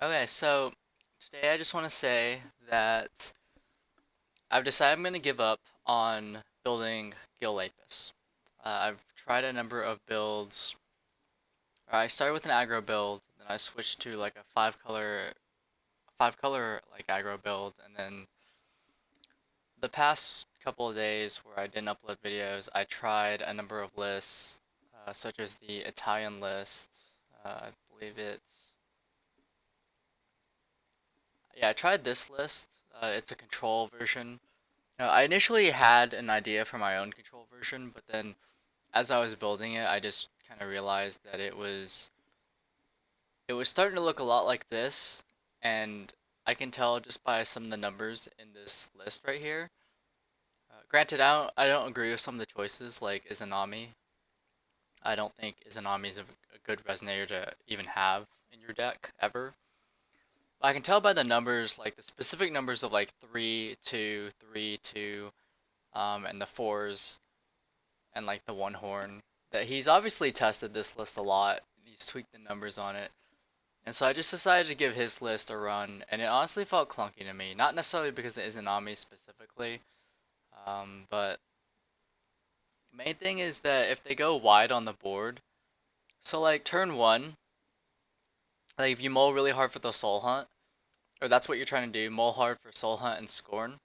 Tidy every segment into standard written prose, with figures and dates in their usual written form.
Okay, so today I just want to say that I've decided I'm going to give up on building Gil Lapis. I've tried a number of builds. I started with an aggro build, then I switched to like a five color like aggro build, and then the past couple of days where I didn't upload videos, I tried a number of lists, such as the Italian list. I believe it's yeah, I tried this list. It's a control version. I initially had an idea for my own control version, but then as I was building it, I just kind of realized that it was starting to look a lot like this, and I can tell just by some of the numbers in this list right here. Granted, I don't agree with some of the choices, like Izanami. I don't think Izanami is a good resonator to even have in your deck ever. But I can tell by the numbers, like the specific numbers of like 3, 2, 3, 2, and the fours and like the one horn, that he's obviously tested this list a lot. He's tweaked the numbers on it. And so I just decided to give his list a run, and it honestly felt clunky to me. Not necessarily because it Izanami specifically, but main thing is that if they go wide on the board, so like turn one, like if you mull really hard for the Soul Hunt, or that's what you're trying to do, mull hard for Soul Hunt and Scorn,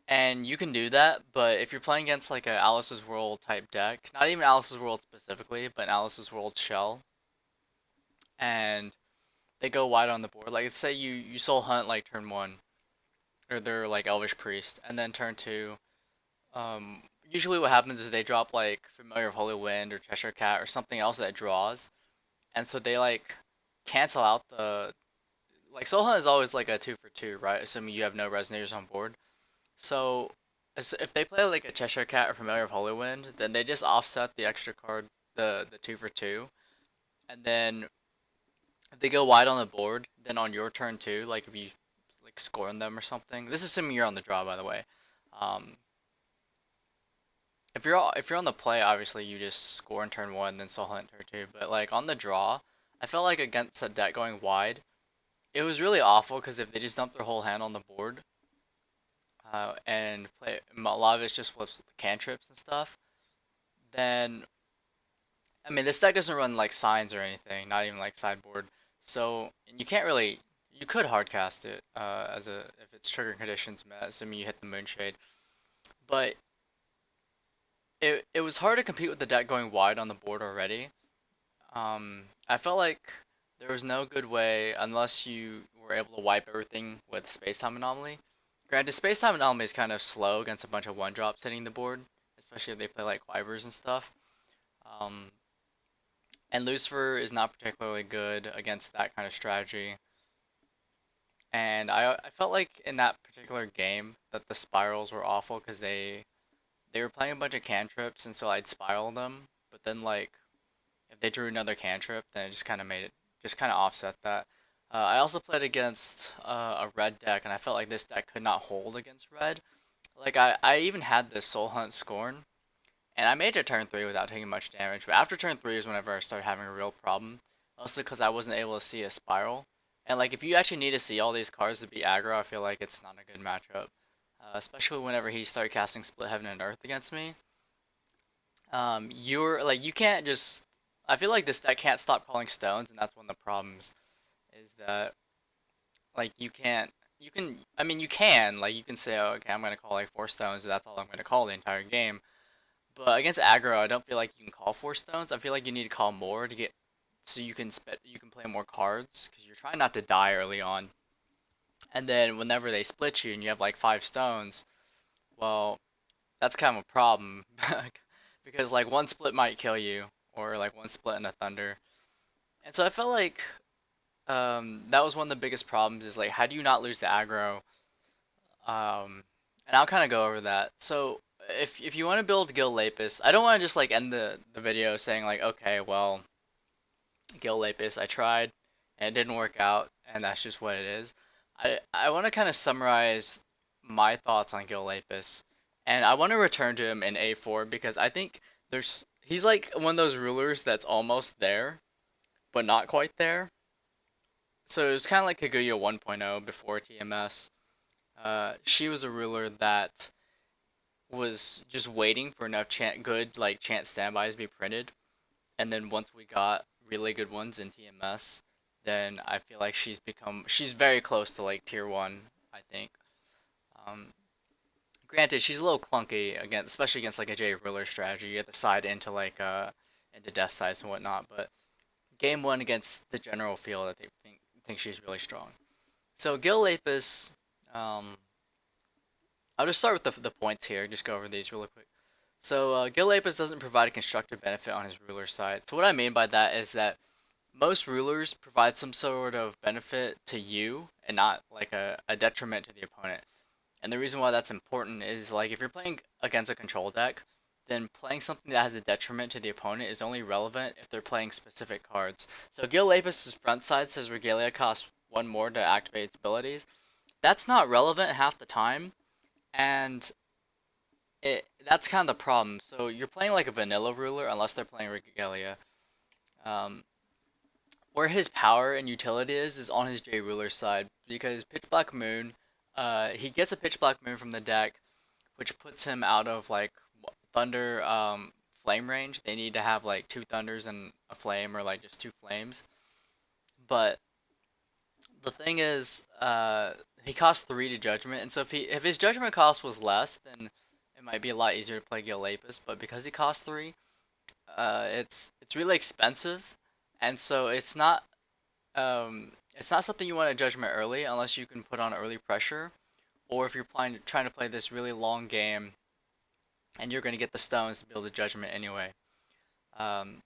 and you can do that, but if you're playing against like a Alice's World type deck, not even Alice's World specifically, but Alice's World Shell, and they go wide on the board. Like let's say you soul hunt like turn one, or they're like Elvish Priest, and then turn two. Usually what happens is they drop like Familiar of Holy Wind or Cheshire Cat or something else that draws, and so they like cancel out the like soul hunt is always like a 2 for 2, right? Assuming you have no resonators on board. So if they play like a Cheshire Cat or Familiar of Holy Wind, then they just offset the extra card, the 2 for 2, and then if they go wide on the board, then on your turn too, like if you like score on them or something. This is assuming you're on the draw, by the way. Um, if you're on the play, obviously you just score in turn one, then soul hunt turn two. But like on the draw, I felt like against a deck going wide, it was really awful because if they just dump their whole hand on the board, and play a lot of it's just with cantrips and stuff, then I mean this deck doesn't run like signs or anything, not even like sideboard. So and you can't really you could hardcast it as a if it's triggering conditions met, assuming you hit the Moonshade. But it was hard to compete with the deck going wide on the board already. I felt like there was no good way unless you were able to wipe everything with Space Time Anomaly. Granted, Space Time Anomaly is kind of slow against a bunch of one drops hitting the board, especially if they play like Quivers and stuff. Um, and Lucifer is not particularly good against that kind of strategy. And I felt like in that particular game that the spirals were awful because they were playing a bunch of cantrips, and so I'd spiral them. But then like if they drew another cantrip, then it just kind of made it just kind of offset that. I also played against a red deck, and I felt like this deck could not hold against red. Like I even had this Soul Hunt Scorn, and I made it to turn three without taking much damage. But after turn three is whenever I started having a real problem, mostly because I wasn't able to see a spiral. And like if you actually need to see all these cards to be aggro, I feel like it's not a good matchup. Especially whenever he started casting Split Heaven and Earth against me. You're like you can't just. I feel like this deck can't stop calling stones, and that's one of the problems. Is that like you can't. You can. I mean, you can like you can say, oh, okay, I'm gonna call like 4 stones, and that's all I'm gonna call the entire game. But against aggro, I don't feel like you can call 4 stones. I feel like you need to call more to get so you can play more cards because you're trying not to die early on. And then whenever they split you and you have like 5 stones, well, that's kind of a problem because like one split might kill you or like one split in a thunder. And so I felt like that was one of the biggest problems is like how do you not lose the aggro? And I'll kind of go over that. So if you want to build Gil Lapis, I don't want to just like end the video saying like okay, well, Gil Lapis I tried and it didn't work out and that's just what it is. I want to kind of summarize my thoughts on Gil Lapis, and I want to return to him in A4 because I think he's like one of those rulers that's almost there, but not quite there. So it was kind of like Kaguya 1.0 before TMS. She was a ruler that was just waiting for enough good like chance standbys to be printed, and then once we got really good ones in TMS, then I feel like she's very close to like tier one. I think. Um, Granted, she's a little clunky against, especially against like a J ruler strategy. You have to side into like into death size and whatnot. But game one against the general field, I think she's really strong. So Gil Lapis, um, I'll just start with the points here. Just go over these really quick. So Gil Lapis doesn't provide a constructive benefit on his ruler side. So what I mean by that is that most rulers provide some sort of benefit to you and not like a detriment to the opponent. And the reason why that's important is like if you're playing against a control deck, then playing something that has a detriment to the opponent is only relevant if they're playing specific cards. So Gil Lapis' front side says Regalia costs one more to activate its abilities. That's not relevant half the time, and that's kind of the problem. So you're playing like a vanilla ruler unless they're playing Regalia. Um, where his power and utility is on his J ruler side because Pitch Black Moon, he gets a Pitch Black Moon from the deck, which puts him out of like thunder flame range. They need to have like two thunders and a flame or like just two flames. But the thing is, he costs three to judgment, and so if his judgment cost was less, then it might be a lot easier to play Gil Lapis. But because he costs three, it's really expensive, and so it's not something you want to judgment early unless you can put on early pressure, or if you're trying to play this really long game and you're going to get the stones to build a judgment anyway. Um,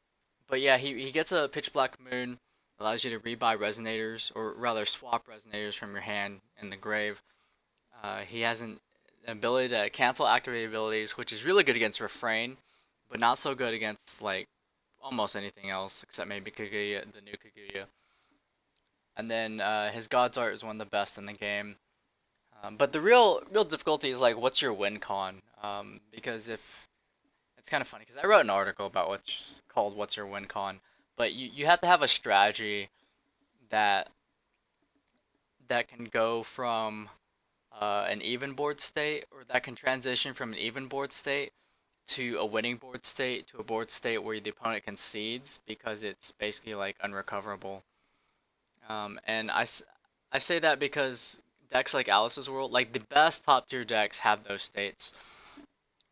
but yeah, he gets a Pitch Black Moon, allows you to rebuy resonators, or rather swap resonators from your hand in the grave. He has an ability to cancel activate abilities, which is really good against Refrain, but not so good against like almost anything else except maybe Kaguya, the new Kaguya. And then his God's Art is one of the best in the game. But the real difficulty is like, what's your win con? Because if it's kind of funny because I wrote an article about what's called "What's Your Win Con," but you have to have a strategy that that can go from an even board state, or that can transition from an even board state to a winning board state to a board state where the opponent concedes because it's basically like unrecoverable. And I say that because decks like Alice's World, like the best top tier decks, have those states.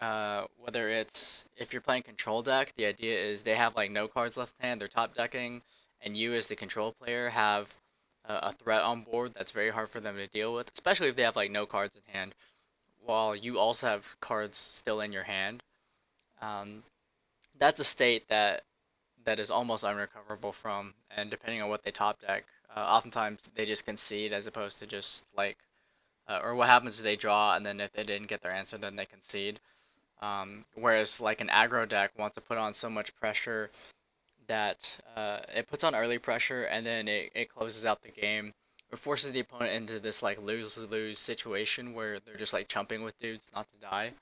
Whether it's if you're playing control deck, the idea is they have like no cards left in hand, they're top decking, and you as the control player have a threat on board that's very hard for them to deal with, especially if they have like no cards in hand, while you also have cards still in your hand. Um, that's a state that is almost unrecoverable from, and depending on what they top deck, oftentimes they just concede as opposed to just like, or what happens is they draw, and then if they didn't get their answer, then they concede. Whereas like an aggro deck wants to put on so much pressure that it puts on early pressure and then it closes out the game or forces the opponent into this like lose-lose situation where they're just like chumping with dudes not to die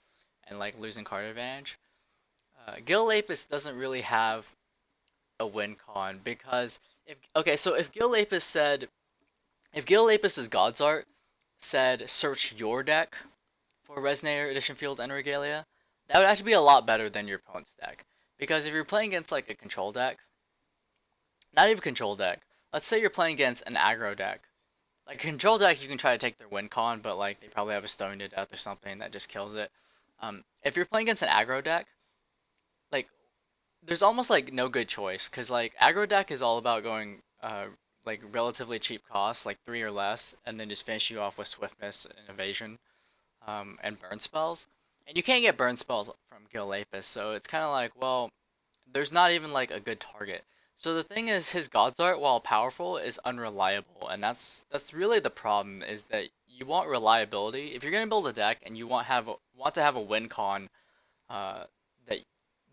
and like losing card advantage. Gil Lapis doesn't really have a win con because if okay, so if Gil Lapis's God's Art said search your deck for Resonator, Edition Field, and Regalia, that would actually be a lot better than your opponent's deck. Because if you're playing against like a control deck, not even control deck, let's say you're playing against an aggro deck. Like a control deck, you can try to take their win con, but like they probably have a stone to death or something that just kills it. If you're playing against an aggro deck, like there's almost like no good choice because like aggro deck is all about going like relatively cheap costs, like three or less, and then just finish you off with swiftness and evasion, and burn spells. And you can't get burn spells from Gil Lapis, so it's kind of like, well, there's not even like a good target. So the thing is, his God's Art, while powerful, is unreliable, and that's really the problem. Is that you want reliability. If you're gonna build a deck and you want to have a win con, uh, that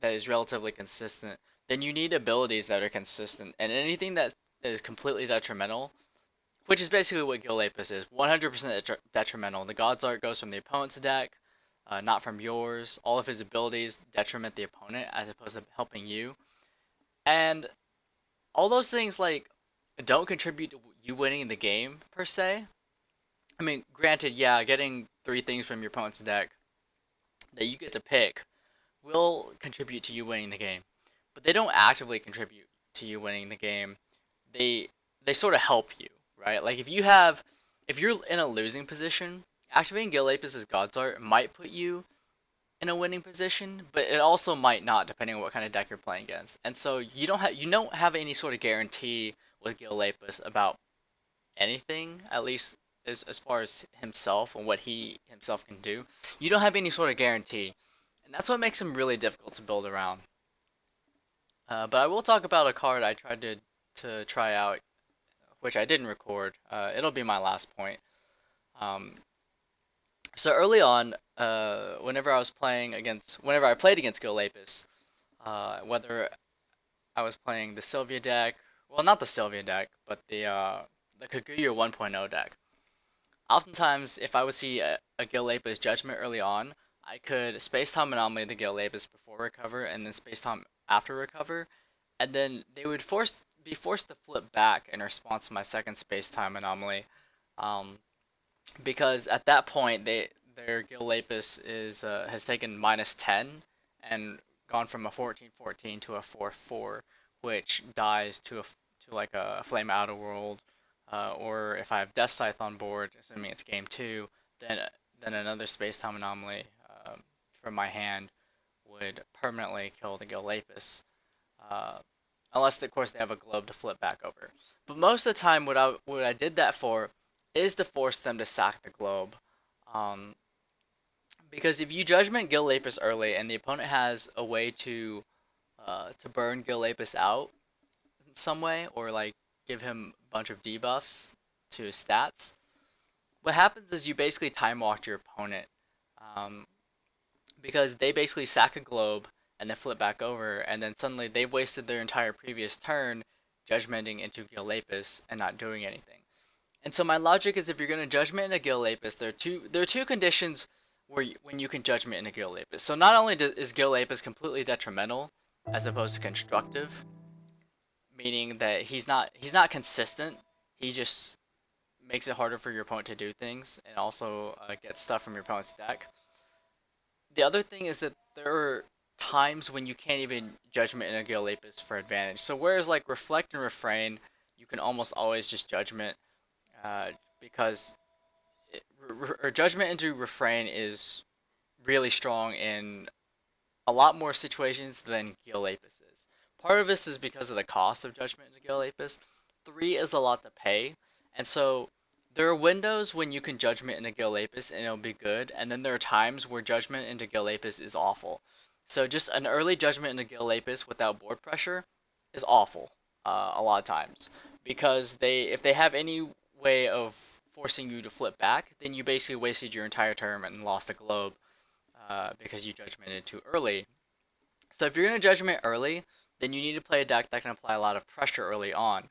that is relatively consistent, then you need abilities that are consistent. And anything that is completely detrimental, which is basically what Gil Lapis is, 100% detrimental. The God's Art goes from the opponent's deck, not from yours. All of his abilities detriment the opponent as opposed to helping you. And all those things, like, don't contribute to you winning the game per se. I mean, granted, yeah, getting three things from your opponent's deck that you get to pick will contribute to you winning the game, but they don't actively contribute to you winning the game. They they sort of help you, right? Like if you're in a losing position, activating Gil Lapis' God's Art might put you in a winning position, but it also might not, depending on what kind of deck you're playing against. And so you don't have any sort of guarantee with Gil Lapis about anything, at least as far as himself and what he himself can do. You don't have any sort of guarantee, and that's what makes him really difficult to build around. But I will talk about a card I tried to try out, which I didn't record. It'll be my last point. Um, so early on, whenever I played against Gil Lapis, whether I was playing the Sylvia deck, well, not the Sylvia deck, but the Kaguya 1.0 deck. Oftentimes, if I would see a Gil Lapis Judgment early on, I could Space Time Anomaly the Gil Lapis before recover, and then Space Time after recover, and then they would be forced to flip back in response to my second Space Time Anomaly, um, because at that point their Gil Lapis is has taken -10 and gone from a 14/14 to a 4/4, which dies to like a Flame Outer World, or if I have Death Scythe on board, assuming it's game two, then another Space Time Anomaly from my hand would permanently kill the Gil Lapis. Uh, Unless of course they have a globe to flip back over. But most of the time, what I did that for is to force them to sack the globe. Um, because if you judgment Gil Lapis early and the opponent has a way to burn Gil Lapis out in some way, or like give him a bunch of debuffs to his stats, what happens is you basically time walk your opponent. Um, because they basically sack a globe and then flip back over, and then suddenly they've wasted their entire previous turn judgmenting into Gil Lapis and not doing anything. And so my logic is, if you're going to judgment in a Gil Lapis, there are two conditions when you can judgment in a Gil Lapis. So not only is Gil Lapis completely detrimental as opposed to constructive, meaning that he's not consistent. He just makes it harder for your opponent to do things and also get stuff from your opponent's deck. The other thing is that there are times when you can't even judgment in a Gil Lapis for advantage. So whereas like Reflect and Refrain, you can almost always just judgment, uh, because or judgment into Refrain is really strong in a lot more situations than Gil Lapis is. Part of this is because of the cost of judgment into Gil Lapis. Three is a lot to pay, and so there are windows when you can judgment into Gil Lapis and it'll be good, and then there are times where judgment into Gil Lapis is awful. So just an early judgment into Gil Lapis without board pressure is awful, a lot of times, because if they have any way of forcing you to flip back, then you basically wasted your entire turn and lost the globe, because you judgmented too early. So if you're going to judgment early, then you need to play a deck that can apply a lot of pressure early on.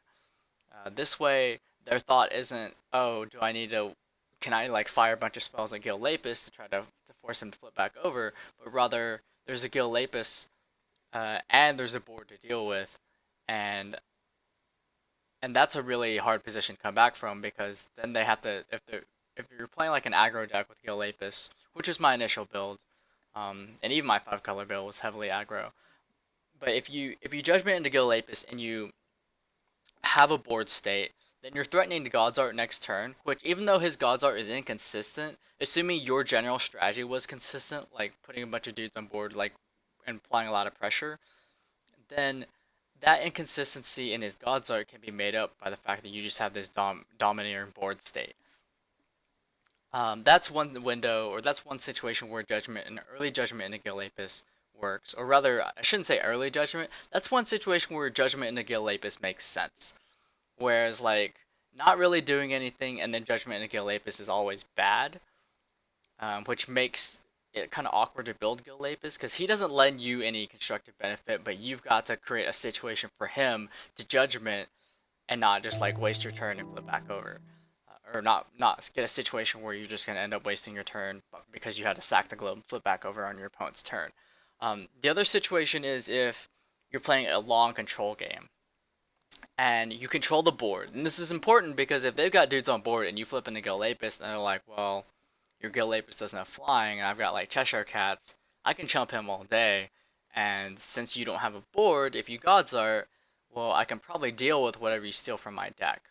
This way, their thought isn't, oh, do I need to, can I like fire a bunch of spells at Gil Lapis to try to force him to flip back over, but rather there's a Gil Lapis, and there's a board to deal with, and that's a really hard position to come back from, because then they have to, if you're playing like an aggro deck with Gil Lapis, which is my initial build, and even my 5 color build was heavily aggro. But if you judgment into Gil Lapis and you have a board state, then you're threatening the God's Art next turn, which, even though his God's Art is inconsistent, assuming your general strategy was consistent, like putting a bunch of dudes on board, like, and applying a lot of pressure, then that inconsistency in his God's Art can be made up by the fact that you just have this domineering board state. That's one window, or that's one situation where judgment, an early judgment in a Gil Lapis works, or rather, I shouldn't say early judgment. That's one situation where judgment in a Gil Lapis makes sense. Whereas like not really doing anything and then judgment in a Gil Lapis is always bad, which makes it kind of awkward to build Gil Lapis, because he doesn't lend you any constructive benefit, but you've got to create a situation for him to judgment and not just like waste your turn and flip back over, or not get a situation where you're just gonna end up wasting your turn because you had to sack the globe and flip back over on your opponent's turn. The other situation is if you're playing a long control game. and you control the board. And this is important because if they've got dudes on board and you flip into Gilapis, then they're like, well, your Gilapis doesn't have flying, and I've got like Cheshire Cats. I can chump him all day, and since you don't have a board, if you Gods Art, well, I can probably deal with whatever you steal from my deck.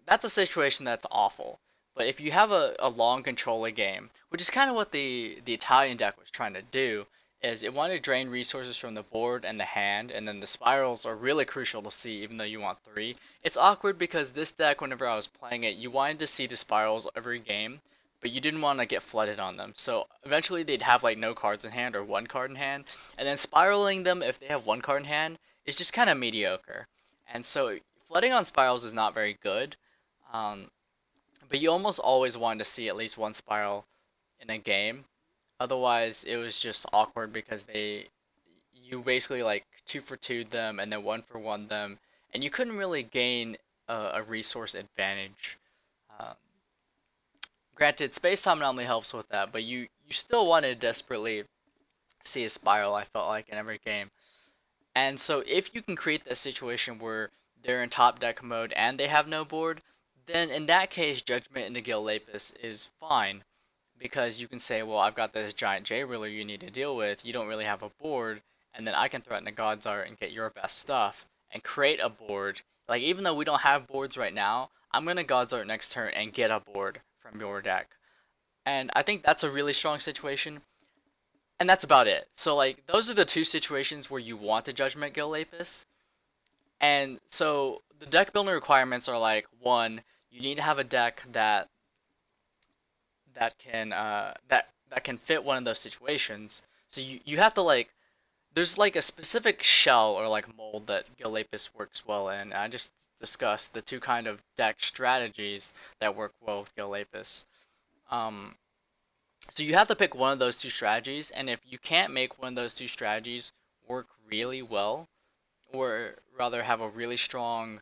That's a situation that's awful. But if you have a long controller game, which is kind of what the Italian deck was trying to do, is it wanted to drain resources from the board and the hand, and then the spirals are really crucial to see, even though you want three. It's awkward because this deck, whenever I was playing it, you wanted to see the spirals every game, but you didn't want to get flooded on them. So eventually they'd have like no cards in hand or one card in hand, and then spiraling them if they have one card in hand is just kind of mediocre. And so flooding on spirals is not very good. Um, but you almost always wanted to see at least one spiral in a game. Otherwise, it was just awkward because you basically like two for two them and then one for one them, and you couldn't really gain a resource advantage. Um, Granted, space time not only helps with that, but you still want to desperately see a spiral. I felt like in every game, and so if you can create that situation where they're in top deck mode and they have no board, then in that case, Judgment into Gil Lapis is fine because you can say, well, I've got this giant J ruler you need to deal with. You don't really have a board, and then I can threaten a God's Art and get your best stuff and create a board. Like even though we don't have boards right now, I'm gonna God's Art next turn and get a board from your deck. And I think that's a really strong situation. And that's about it. So like those are the two situations where you want to Judgment Gil Lapis. And so the deck building requirements are like one, you need to have a deck that can fit one of those situations. So you have to like there's like a specific shell or like mold that Gilapis works well in. I just discussed the two kind of deck strategies that work well with Gilapis. Um, so you have to pick one of those two strategies, and if you can't make one of those two strategies work really well, or rather have a really strong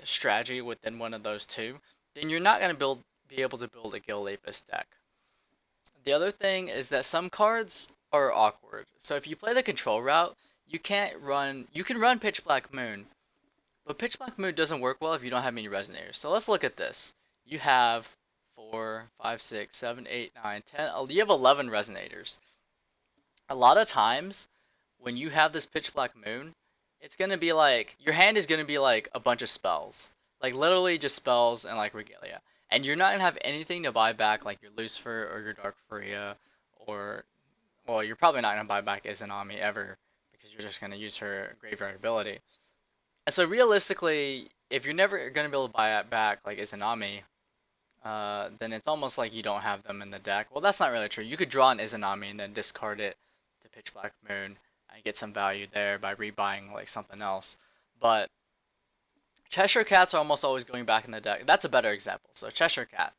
strategy within one of those two, then you're not gonna be able to build a Gilapis deck. The other thing is that some cards are awkward. So if you play the control route, you can run Pitch Black Moon, but Pitch Black Moon doesn't work well if you don't have any resonators. So let's look at this. You have 4, 5, 6, 7, 8, 9, 10. You have 11 resonators. A lot of times when you have this Pitch Black Moon, it's going to be like your hand is going to be like a bunch of spells. Like literally just spells and like regalia. And you're not going to have anything to buy back like your Lucifer or your Dark Furia or well, you're probably not going to buy back Izanami ever because you're just going to use her graveyard ability. And so realistically, if you're never going to be able to buy it back like Izanami, then it's almost like you don't have them in the deck. Well, that's not really true. You could draw an Izanami and then discard it to Pitch Black Moon and get some value there by rebuying like something else. But Cheshire Cats are almost always going back in the deck. That's a better example. So Cheshire Cat,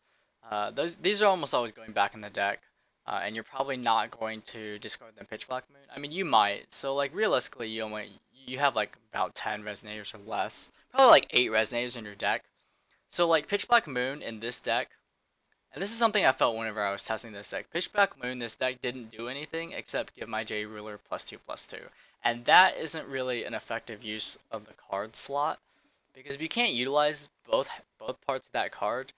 these are almost always going back in the deck, and you're probably not going to discard them Pitch Black Moon. I mean, you might. So like realistically, you have like about 10 resonators or less, probably like 8 resonators in your deck. So like Pitch Black Moon in this deck, and this is something I felt whenever I was testing this deck. Pitch Black Moon, this deck didn't do anything except give my J Ruler +2/+2, and that isn't really an effective use of the card slot because if you can't utilize both parts of that card,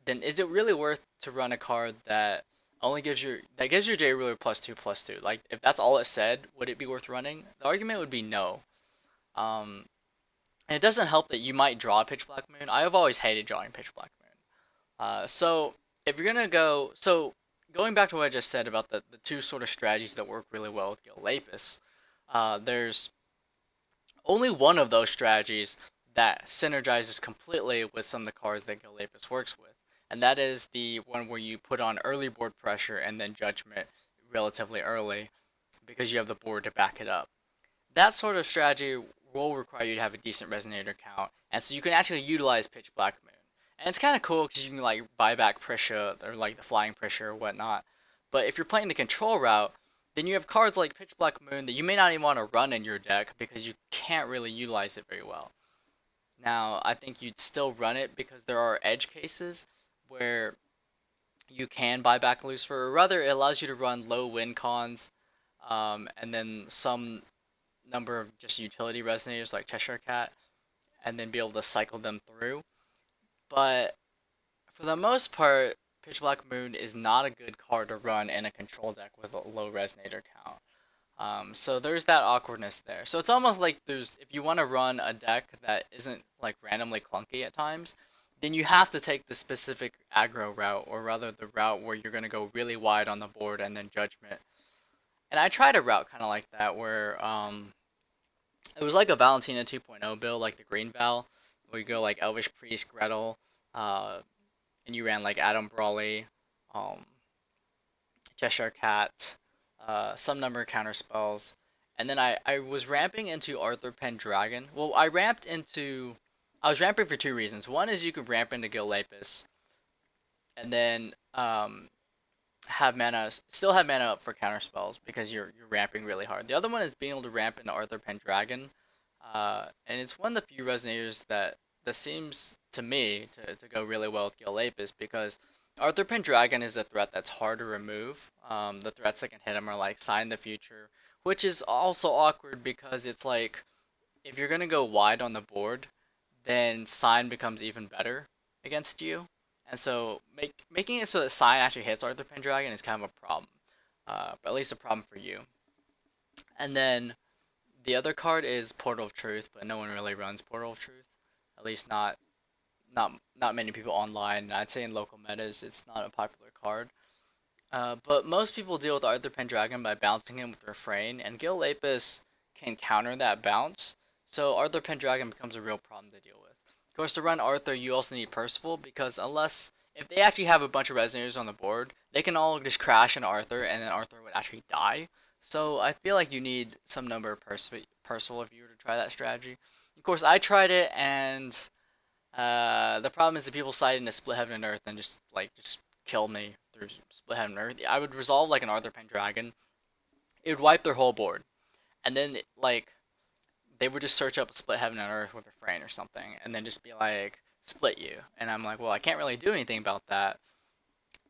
then is it really worth to run a card that only gives your J Ruler +2/+2? Like if that's all it said, would it be worth running? The argument would be no. Um, and it doesn't help that you might draw Pitch Black Moon. I have always hated drawing Pitch Black Moon. So if you're gonna go, so going back to what I just said about the two sort of strategies that work really well with Gil Lapis, there's only one of those strategies that synergizes completely with some of the cards that Gil Lapis works with, and that is the one where you put on early board pressure and then judgment relatively early because you have the board to back it up. That sort of strategy will require you to have a decent resonator count, and so you can actually utilize Pitch Black Moon. And it's kind of cool because you can like buy back Prisha or like the Flying Prisha or whatnot. But if you're playing the control route, then you have cards like Pitch Black Moon that you may not even want to run in your deck because you can't really utilize it very well. Now, I think you'd still run it because there are edge cases where you can buy back Lucifer, or rather, it allows you to run low win cons, and then some number of just utility resonators like Cheshire Cat, and then be able to cycle them through. But for the most part, Pitch Black Moon is not a good card to run in a control deck with a low resonator count. So there's that awkwardness there. So it's almost like there's if you want to run a deck that isn't like randomly clunky at times, then you have to take the specific aggro route, or rather the route where you're gonna go really wide on the board and then judgment. And I tried a route kind of like that where it was like a Valentina 2.0 build, like the Green Val, where you go like Elvish Priest, Gretel, uh, and you ran like Adam Brawley, um, Cheshire Cat, some number of counter spells, and then I was ramping into Arthur Pendragon. Well, I was ramping for two reasons. One is you could ramp into Gil Lapis, and then have mana, still have mana up for counter spells because you're ramping really hard. The other one is being able to ramp into Arthur Pendragon, and it's one of the few resonators that seems to me to go really well with Gil Lapis because Arthur Pendragon is a threat that's hard to remove. The threats that can hit him are like Sign the Future, which is also awkward because it's like if you're gonna go wide on the board, then Sign becomes even better against you. And so making it so that Sign actually hits Arthur Pendragon is kind of a problem. But at least a problem for you. And then the other card is Portal of Truth, but no one really runs Portal of Truth. At least not many people online. I'd say in local metas, it's not a popular card. But most people deal with Arthur Pendragon by bouncing him with Refrain, and Gil Lapis can counter that bounce, so Arthur Pendragon becomes a real problem to deal with. Of course, to run Arthur, you also need Percival, because if they actually have a bunch of Resonators on the board, they can all just crash into Arthur, and then Arthur would actually die. So I feel like you need some number of Percival if you were to try that strategy. Of course, I tried it, and the problem is that people sided into Split Heaven and Earth and just kill me through Split Heaven and Earth. I would resolve like an Arthur Pendragon. It would wipe their whole board, and then like they would just search up Split Heaven and Earth with a Refrain or something, and then just be like split you. And I'm like, well, I can't really do anything about that.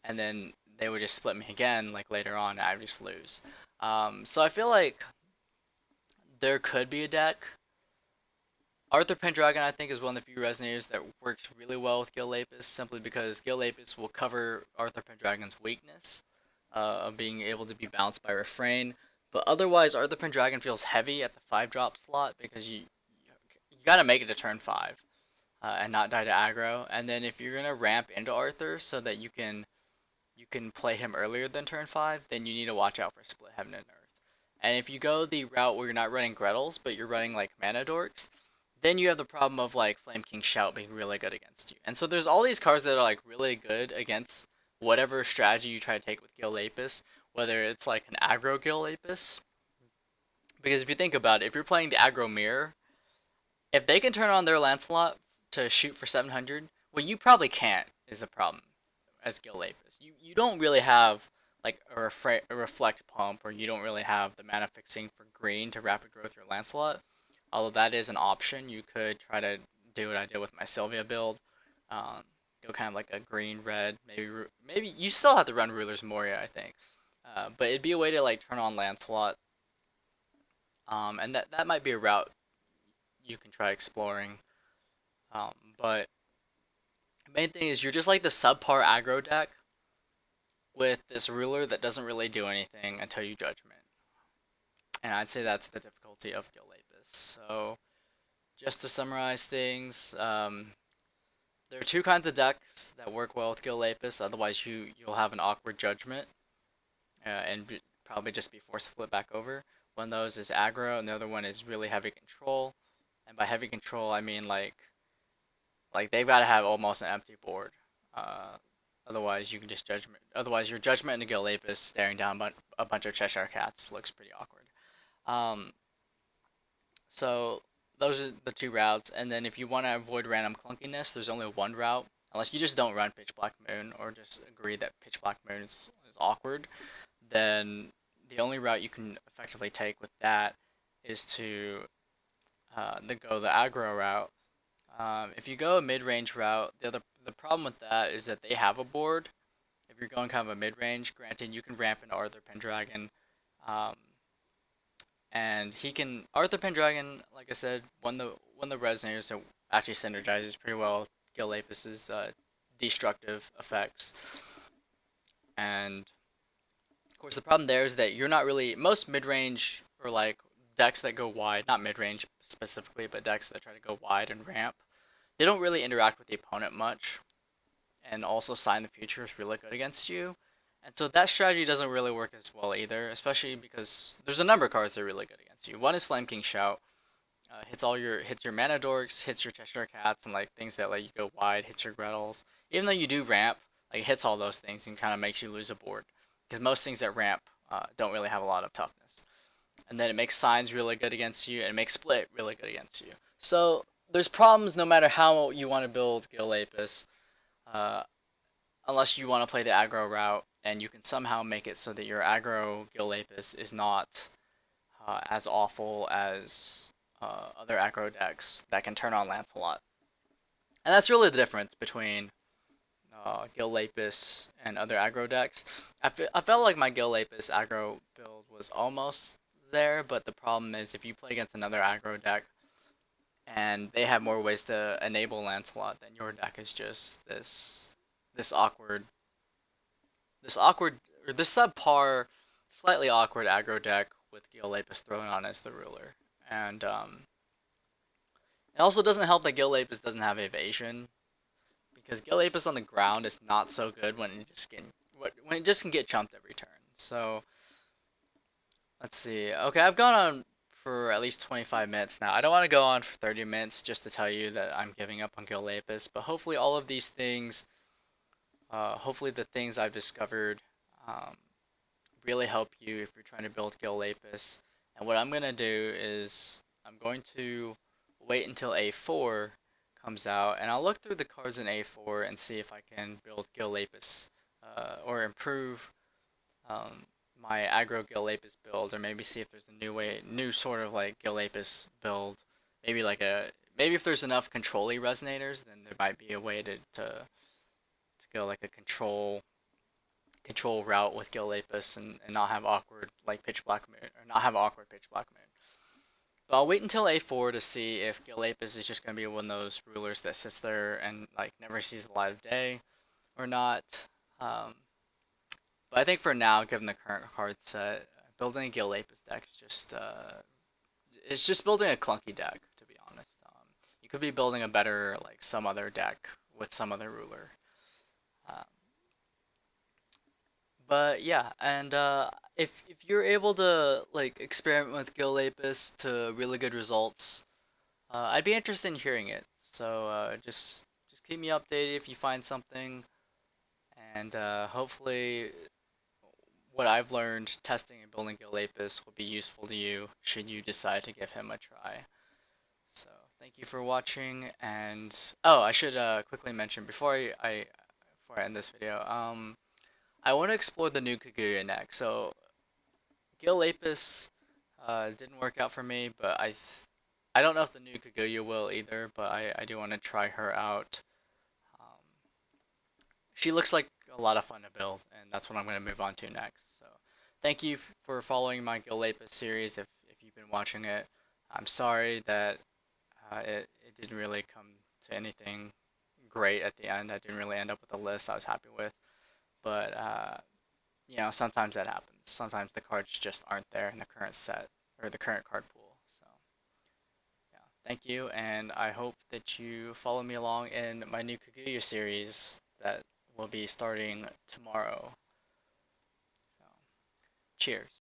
And then they would just split me again like later on, and I would just lose. So I feel like there could be a deck. Arthur Pendragon, I think, is one of the few resonators that works really well with Gil Lapis, simply because Gil Lapis will cover Arthur Pendragon's weakness of being able to be bounced by Refrain. But otherwise, Arthur Pendragon feels heavy at the 5-drop slot because you gotta make it to turn 5 and not die to aggro. And then if you're gonna ramp into Arthur so that you can play him earlier than turn 5, then you need to watch out for Split Heaven and Earth. And if you go the route where you're not running Gretels, but you're running like Mana Dorks, then you have the problem of like Flame King Shout being really good against you. And so there's all these cards that are like really good against whatever strategy you try to take with Gil Lapis, whether it's like an aggro Gil Lapis. Because if you think about it, if you're playing the aggro mirror, if they can turn on their Lancelot to shoot for 700, well, you probably can't, is the problem as Gil Lapis. You don't really have like a reflect pump, or you don't really have the mana fixing for green to rapid growth your Lancelot. Although that is an option, you could try to do what I did with my Sylvia build. Um, Go kind of like a green red, maybe you still have to run Ruler's Moria, I think. But it'd be a way to like turn on Lancelot, and that might be a route you can try exploring. But the main thing is you're just like the subpar aggro deck with this ruler that doesn't really do anything until you judgment. And I'd say that's the difficulty of Gil Lapis. So just to summarize things, there are two kinds of decks that work well with Gil Lapis. Otherwise, you'll have an awkward judgment, probably just be forced to flip back over. One of those is aggro, and the other one is really heavy control. And by heavy control, I mean like they've got to have almost an empty board. Uh, Otherwise, you can just judgment. Otherwise, your judgment into Gil Lapis staring down a bunch of Cheshire Cats looks pretty awkward. Um, so those are the two routes. And then if you want to avoid random clunkiness, there's only one route. Unless you just don't run Pitch Black Moon or just agree that Pitch Black Moon is awkward, then the only route you can effectively take with that is to go the aggro route. If you go a mid-range route, the problem with that is that they have a board. If you're going kind of a mid-range, granted you can ramp into Arthur Pendragon, um, and he can Arthur Pendragon, like I said, one of the resonators that actually synergizes pretty well with Gil Lapus's destructive effects. And of course, the problem there is that you're not really most mid range or like decks that go wide, not mid range specifically, but decks that try to go wide and ramp. They don't really interact with the opponent much, and also Sign the Future is really good against you. And so that strategy doesn't really work as well either, especially because there's a number of cards that are really good against you. One is Flame King Shout, hits your Mana Dorks, hits your Cheshire Cats, and like things that let you go wide, hits your Grettles. Even though you do ramp, like it hits all those things and kind of makes you lose a board because most things that ramp don't really have a lot of toughness. And then it makes Signs really good against you, and it makes Split really good against you. So there's problems no matter how you want to build Gil Lapus. Uh, Unless you want to play the aggro route and you can somehow make it so that your aggro Gil Lapus is not as awful as other aggro decks that can turn on Lancelot. And that's really the difference between Gil Lapus and other aggro decks. I felt like my Gil Lapus aggro build was almost there, but the problem is if you play against another aggro deck and they have more ways to enable Lancelot, then your deck is just this awkward this awkward or this subpar, slightly awkward aggro deck with Gil Lapus thrown on as the ruler. And it also doesn't help that Gil Lapus doesn't have evasion because Gil Lapus on the ground is not so good when it just can get chumped every turn. So let's see. Okay, I've gone on for at least 25 minutes now. I don't want to go on for 30 minutes just to tell you that I'm giving up on Gil Lapus, but hopefully all of these things, hopefully the things I've discovered um, really help you if you're trying to build Gil Lapus. And what I'm going to do is I'm going to wait until A4 comes out, and I'll look through the cards in A4 and see if I can build Gil Lapus or improve um, my aggro Gil Lapus build, or maybe see if there's a new sort of like Gil Lapus build. Maybe if there's enough control-y resonators, then there might be a way to go like a control route with Gil Lapus and not have awkward like Pitch Black Moon or not have awkward Pitch Black Moon. But I'll wait until A4 to see if Gil Lapus is just gonna be one of those rulers that sits there and like never sees the light of day or not. Um, but I think for now, given the current card set, building a Gil Lapus deck is just it's just building a clunky deck to be honest. You could be building a better like some other deck with some other ruler. Um, But yeah, and if you're able to like experiment with Gil Lapis to really good results, I'd be interested in hearing it. So just keep me updated if you find something, and hopefully what I've learned testing and building Gil Lapis will be useful to you should you decide to give him a try. So thank you for watching, and oh, I should quickly mention before I end this video, I want to explore the new Kaguya next. So Gil Lapis didn't work out for me, but I don't know if the new Kaguya will either, but I do want to try her out. Um, she looks like a lot of fun to build, and that's what I'm going to move on to next. So thank you for following my Gil Lapis series if you've been watching it. I'm sorry that it didn't really come to anything great at the end. I didn't really end up with a list I was happy with, but you know, sometimes that happens. Sometimes the cards just aren't there in the current set or the current card pool. So, yeah, thank you, and I hope that you follow me along in my new Kaguya series that will be starting tomorrow. So, cheers.